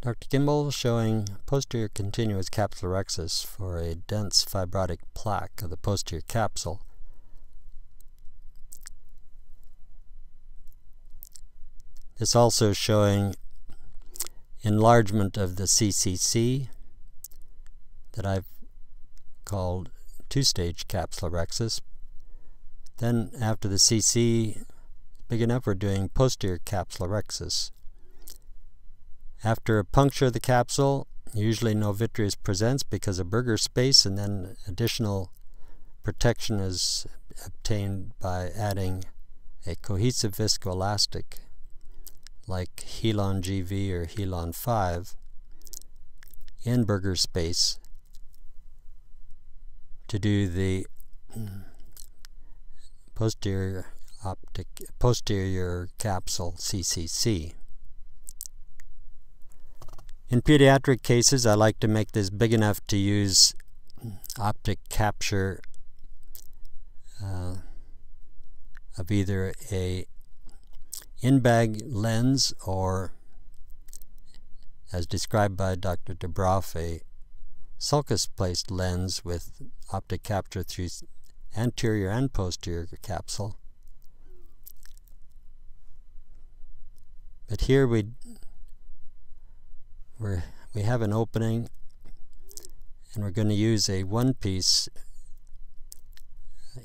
Dr. Gimbel showing posterior continuous capsulorhexis for a dense fibrotic plaque of the posterior capsule. This also showing enlargement of the CCC that I've called two-stage capsulorhexis. Then after the CC is big enough, we're doing posterior capsulorhexis. After a puncture of the capsule, usually no vitreous presents because of burger space, and then additional protection is obtained by adding a cohesive viscoelastic like Helon GV or Helon 5 in burger space to do the posterior capsule CCC. In pediatric cases, I like to make this big enough to use optic capture of either a in-bag lens or, as described by Dr. DeBroff, a sulcus-placed lens with optic capture through anterior and posterior capsule. But here we have an opening, and we're going to use a one-piece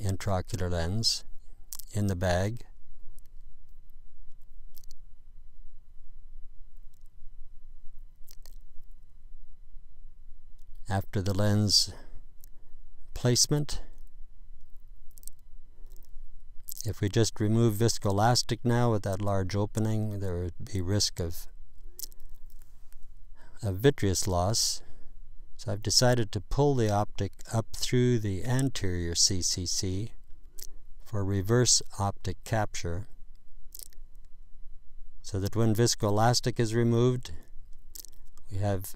intraocular lens in the bag. After the lens placement, if we just remove viscoelastic now with that large opening, there would be risk of vitreous loss. So I've decided to pull the optic up through the anterior CCC for reverse optic capture, so that when viscoelastic is removed, we have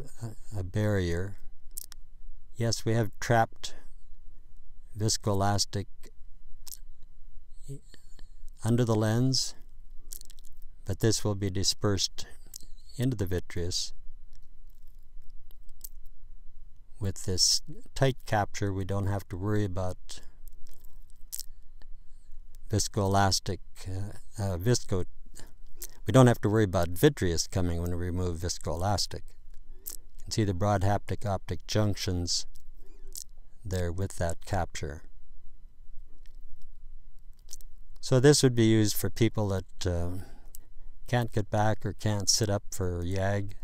a barrier. Yes, we have trapped viscoelastic under the lens, but this will be dispersed into the vitreous. With this tight capture, we don't have to worry about viscoelastic, we don't have to worry about vitreous coming when we remove viscoelastic. You can see the broad haptic optic junctions there with that capture. So this would be used for people that can't get back or can't sit up for YAG.